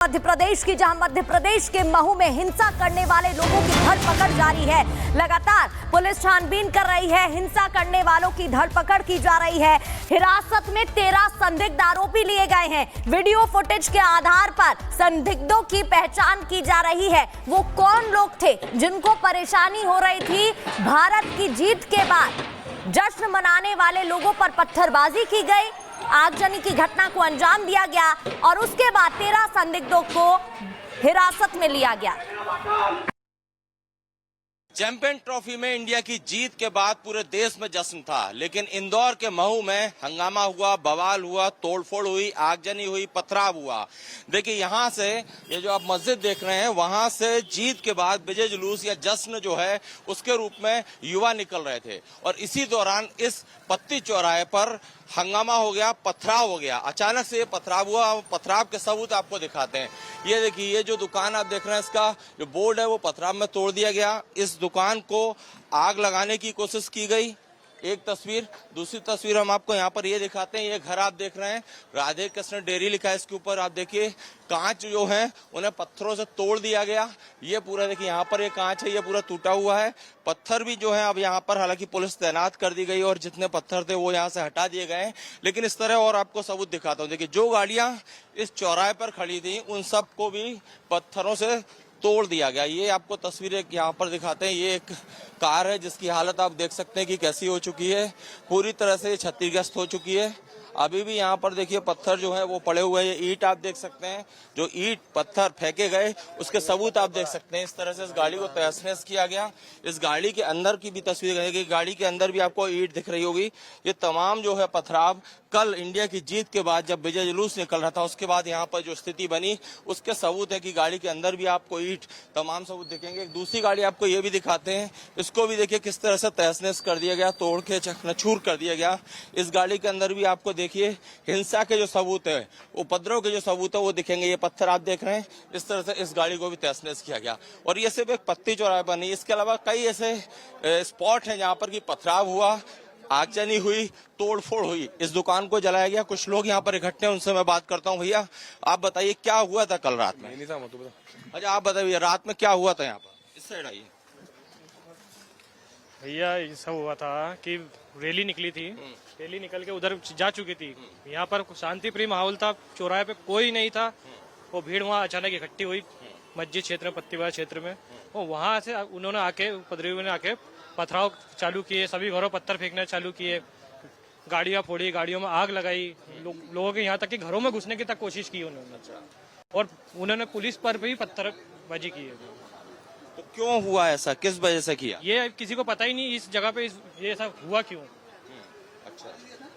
मध्य प्रदेश की, जहां मध्य प्रदेश के महू में हिंसा करने वाले लोगों की धरपकड़ जारी है। लगातार पुलिस छानबीन कर रही है, हिंसा करने वालों की धरपकड़ की जा रही है। हिरासत में 13 संदिग्ध आरोपी लिए गए हैं। वीडियो फुटेज के आधार पर संदिग्धों की पहचान की जा रही है। वो कौन लोग थे जिनको परेशानी हो रही थी? भारत की जीत के बाद जश्न मनाने वाले लोगों पर पत्थरबाजी की गई, आगजनी की घटना को अंजाम दिया गया और उसके बाद 13 संदिग्धों को हिरासत में लिया गया। चैंपियन ट्रॉफी में इंडिया की जीत के बाद पूरे देश में जश्न था, लेकिन इंदौर के महू में हंगामा हुआ, बवाल हुआ, तोड़फोड़ हुई, आगजनी हुई, पथराव हुआ। देखिए यहाँ से ये जो आप मस्जिद देख रहे हैं, वहां से जीत के बाद विजय जुलूस या जश्न जो है उसके रूप में युवा निकल रहे थे और इसी दौरान इस पत्ती चौराहे पर हंगामा हो गया, पथराव हो गया। अचानक से ये पथराव हुआ। पथराव के सबूत आपको दिखाते हैं। ये देखिए, ये जो दुकान आप देख रहे हैं, इसका जो बोर्ड है वो पथराव में तोड़ दिया गया। इस दुकान को आग लगाने की कोशिश की गई। एक तस्वीर, दूसरी तस्वीर हम आपको यहाँ पर ये दिखाते हैं। ये घर आप देख रहे हैं, राधे कृष्ण डेयरी लिखा है इसके ऊपर। आप देखिए, कांच जो है उन्हें पत्थरों से तोड़ दिया गया। ये पूरा देखिए, यहाँ पर ये कांच है, ये पूरा टूटा हुआ है। पत्थर भी जो है अब यहाँ पर हालांकि पुलिस तैनात कर दी गई और जितने पत्थर थे वो यहाँ से हटा दिए गए हैं। लेकिन इस तरह और आपको सबूत दिखाता हूँ। देखिए, जो गाड़ियां इस चौराहे पर खड़ी थी उन सबको भी पत्थरों से तोड़ दिया गया। ये आपको तस्वीरें यहाँ पर दिखाते हैं। ये एक कार है जिसकी हालत आप देख सकते हैं कि कैसी हो चुकी है। पूरी तरह से क्षतिग्रस्त हो चुकी है। अभी भी यहाँ पर देखिए पत्थर जो है वो पड़े हुए हैं। ये ईंट आप देख सकते हैं, जो ईंट पत्थर फेंके गए उसके सबूत आप देख सकते हैं। इस तरह से इस गाड़ी को तहस नहस किया गया। इस गाड़ी के अंदर की भी तस्वीर है, गाड़ी के अंदर भी आपको ईंट दिख रही होगी। ये तमाम जो है पथराव कल इंडिया की जीत के बाद जब विजय जुलूस निकल रहा था उसके बाद यहाँ पर जो स्थिति बनी उसके सबूत है कि गाड़ी के अंदर भी आपको ईंट तमाम सबूत दिखेंगे। एक दूसरी गाड़ी आपको ये भी दिखाते हैं, इसको भी देखिए किस तरह से तहस नहस कर दिया गया, तोड़ के चकनाचूर कर दिया गया। इस गाड़ी के अंदर भी आपको देखिए हिंसा के जो सबूत है, उपद्रव के जो सबूत है वो दिखेंगे। ये पत्थर आप देख रहे हैं, इस तरह से इस गाड़ी को भी तहस नहस किया गया। और ये सिर्फ एक पत्ती चौराहे पर नहीं, इसके अलावा कई ऐसे स्पॉट हैं जहाँ पर की पथराव हुआ, आगजनी हुई, तोड़फोड़ हुई। इस दुकान को जलाया गया। कुछ लोग यहाँ पर इकट्ठे हैं, उनसे मैं बात करता हूँ। भैया आप बताइए क्या हुआ था कल रात में? अच्छा आप बताइए रात में क्या हुआ था यहाँ पर? इस साइड आइए भैया। ये सब हुआ था कि रैली निकली थी, रैली निकल के उधर जा चुकी थी। यहाँ पर शांतिप्रिय माहौल था, चौराहे पे कोई नहीं था। वो भीड़ वहाँ अचानक इकट्ठी हुई मस्जिद क्षेत्र में, पत्तीवाला क्षेत्र में। और वहाँ से उन्होंने आके, उपद्रवियों ने आके पथराव चालू किए, सभी घरों पत्थर फेंकना चालू किए, गाड़ियां फोड़ी, गाड़ियों में आग लगाई, लोगों के यहाँ तक कि घरों में घुसने की तक कोशिश की उन्होंने। और उन्होंने पुलिस पर भी पत्थरबाजी की है। तो क्यों हुआ ऐसा, किस वजह से किया? ये किसी को पता ही नहीं इस जगह पे ये सब हुआ क्यों। अच्छा,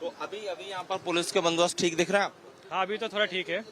तो अभी यहाँ पर पुलिस के बंदोबस्त ठीक दिख रहा है? हाँ, अभी तो थोड़ा ठीक है।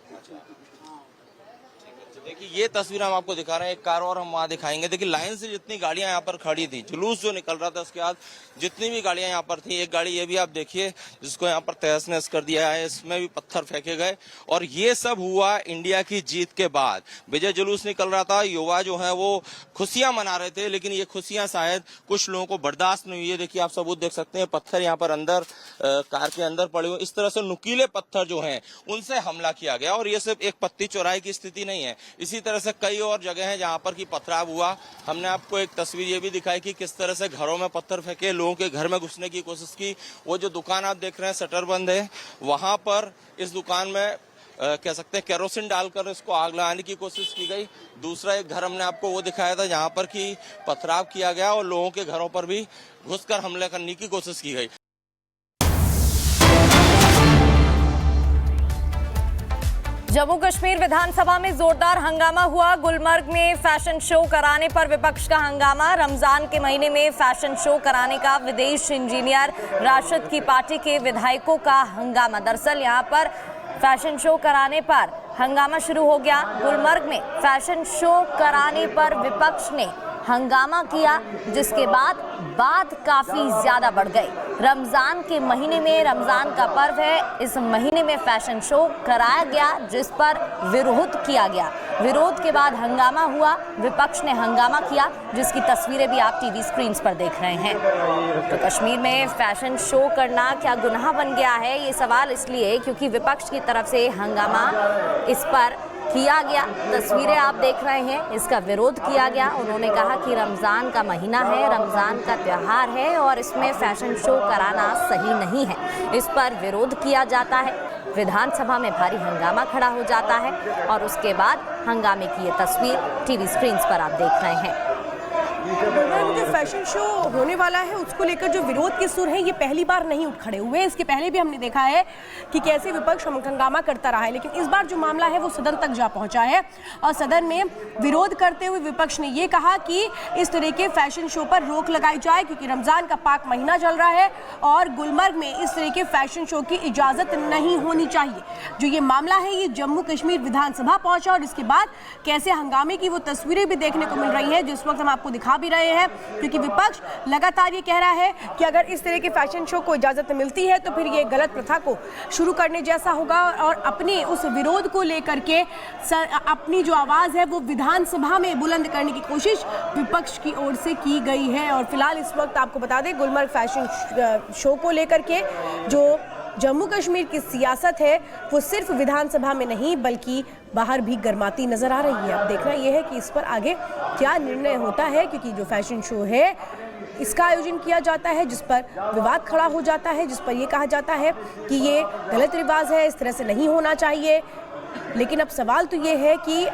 देखिए ये तस्वीर हम आपको दिखा रहे हैं। एक कार और हम वहाँ दिखाएंगे। देखिए लाइन से जितनी गाड़ियां यहाँ पर खड़ी थी, जुलूस जो निकल रहा था उसके बाद जितनी भी गाड़ियां यहाँ पर थी, एक गाड़ी ये भी आप देखिए जिसको यहाँ पर तहस नहस कर दिया है, इसमें भी पत्थर फेंके गए। और ये सब हुआ इंडिया की जीत के बाद। विजय जुलूस निकल रहा था, युवा जो है वो खुशियां मना रहे थे, लेकिन ये खुशियां शायद कुछ लोगों को बर्दाश्त नहीं हुई है। देखिए आप सबूत देख सकते हैं, पत्थर यहाँ पर अंदर कार के अंदर पड़े हुए। इस तरह से नुकीले पत्थर जो है उनसे हमला किया गया। और ये सिर्फ एक पत्ती चौराहे की स्थिति नहीं है, इसी तरह से कई और जगह हैं जहां पर की पथराव हुआ। हमने आपको एक तस्वीर ये भी दिखाई कि किस तरह से घरों में पत्थर फेंके, लोगों के घर में घुसने की कोशिश की। वो जो दुकान आप देख रहे हैं शटर बंद है, वहां पर इस दुकान में कह सकते हैं केरोसिन डालकर इसको आग लगाने की कोशिश की गई। दूसरा एक घर हमने आपको वो दिखाया था जहां पर की पथराव किया गया और लोगों के घरों पर भी घुसकर हमले करने की कोशिश की गई। जम्मू कश्मीर विधानसभा में जोरदार हंगामा हुआ। गुलमर्ग में फैशन शो कराने पर विपक्ष का हंगामा। रमजान के महीने में फैशन शो कराने का विदेश इंजीनियर राशिद की पार्टी के विधायकों का हंगामा। दरअसल यहां पर फैशन शो कराने पर हंगामा शुरू हो गया। गुलमर्ग में फैशन शो कराने पर विपक्ष ने हंगामा किया, जिसके बाद बात काफी ज्यादा बढ़ गई। रमजान के महीने में, रमजान का पर्व है, इस महीने में फैशन शो कराया गया जिस पर विरोध किया गया। विरोध के बाद हंगामा हुआ, विपक्ष ने हंगामा किया, जिसकी तस्वीरें भी आप टीवी स्क्रीन पर देख रहे हैं। तो कश्मीर में फैशन शो करना क्या गुनाह बन गया है, ये सवाल इसलिए क्योंकि विपक्ष की तरफ से हंगामा इस पर किया गया। तस्वीरें आप देख रहे हैं, इसका विरोध किया गया। उन्होंने कहा कि रमज़ान का महीना है, रमज़ान का त्यौहार है और इसमें फैशन शो कराना सही नहीं है। इस पर विरोध किया जाता है। विधानसभा में भारी हंगामा खड़ा हो जाता है और उसके बाद हंगामे की ये तस्वीर टीवी स्क्रीन पर आप देख रहे हैं। जो फैशन शो होने वाला है उसको लेकर जो विरोध के सुर हैं ये पहली बार नहीं उठ खड़े हुए। इसके पहले भी हमने देखा है कि कैसे विपक्ष हंगामा करता रहा है, लेकिन इस बार जो मामला है वो सदन तक जा पहुंचा है और सदन में विरोध करते हुए विपक्ष ने ये कहा कि इस तरह के फैशन शो पर रोक लगाई जाए, क्योंकि रमजान का पाक महीना चल रहा है और गुलमर्ग में इस तरह के फैशन शो की इजाजत नहीं होनी चाहिए। जो ये मामला है ये जम्मू कश्मीर विधानसभा पहुंचा और इसके बाद कैसे हंगामे की वो तस्वीरें भी देखने को मिल रही है, जिस वक्त हम आपको दिखा भी रहे हैं, क्योंकि विपक्ष लगातार ये कह रहा है कि अगर इस तरह के फैशन शो को इजाजत मिलती है तो फिर ये गलत प्रथा को शुरू करने जैसा होगा और अपने उस विरोध को लेकर के अपनी जो आवाज है वो विधानसभा में बुलंद करने की कोशिश विपक्ष की ओर से की गई है। और फिलहाल इस वक्त आपको बता दें, गुलमर्ग फैशन शो को लेकर के जो जम्मू कश्मीर की सियासत है वो सिर्फ विधानसभा में नहीं बल्कि बाहर भी गर्माती नजर आ रही है। अब देखना यह है कि इस पर आगे क्या निर्णय होता है, क्योंकि जो फैशन शो है इसका आयोजन किया जाता है जिस पर विवाद खड़ा हो जाता है, जिस पर यह कहा जाता है कि ये गलत रिवाज है, इस तरह से नहीं होना चाहिए। लेकिन अब सवाल तो ये है कि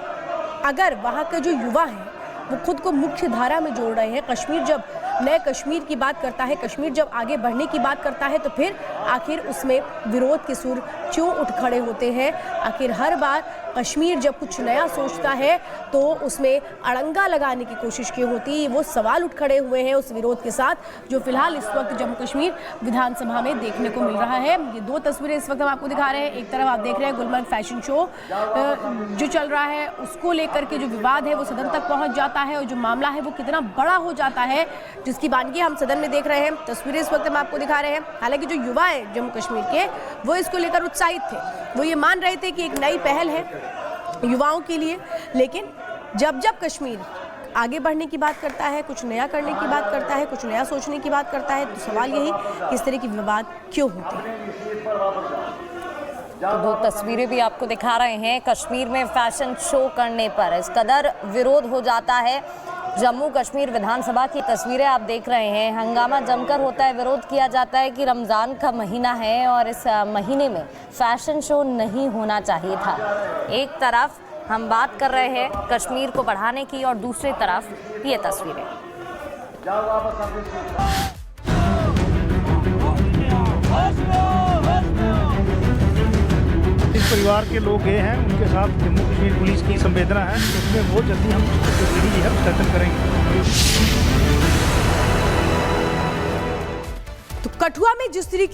अगर वहाँ के जो युवा हैं वो खुद को मुख्य धारा में जोड़ रहे हैं, कश्मीर जब नए कश्मीर की बात करता है, कश्मीर जब आगे बढ़ने की बात करता है तो फिर आखिर उसमें विरोध के सुर क्यों उठ खड़े होते हैं? आखिर हर बार कश्मीर जब कुछ नया सोचता है तो उसमें अड़ंगा लगाने की कोशिश क्यों होती है? वो सवाल उठ खड़े हुए हैं उस विरोध के साथ, जो फिलहाल इस वक्त जम्मू कश्मीर विधानसभा में देखने को मिल रहा है। ये दो तस्वीरें इस वक्त हम आपको दिखा रहे हैं। एक तरफ आप देख रहे हैं गुलमर्ग फैशन शो जो चल रहा है उसको लेकर के जो विवाद है वो सदन तक पहुंच जाता है और जो मामला है वो कितना बड़ा हो जाता है जिसकी वानगी हम सदन में देख रहे हैं। तस्वीरें इस वक्त हम आपको दिखा रहे हैं। हालांकि जो युवा हैं जम्मू कश्मीर के वो इसको लेकर उत्साहित थे, वो ये मान रहे थे कि एक नई पहल है युवाओं के लिए, लेकिन जब जब कश्मीर आगे बढ़ने की बात करता है, कुछ नया करने की बात करता है, कुछ नया सोचने की बात करता है, तो सवाल यही कि इस तरह के विवाद क्यों होते हैं। तो दो तस्वीरें भी आपको दिखा रहे हैं। कश्मीर में फैशन शो करने पर इस कदर विरोध हो जाता है। जम्मू कश्मीर विधानसभा की तस्वीरें आप देख रहे हैं। हंगामा जमकर होता है, विरोध किया जाता है कि रमज़ान का महीना है और इस महीने में फैशन शो नहीं होना चाहिए था। एक तरफ हम बात कर रहे हैं कश्मीर को बढ़ाने की और दूसरी तरफ ये तस्वीरें। इस परिवार के लोग गए हैं, उनके साथ जम्मू कश्मीर पुलिस की संवेदना है, उसमें बहुत जल्दी हम तस्वीरी है खत्म करेंगे। तो कठुआ में जिस तरीके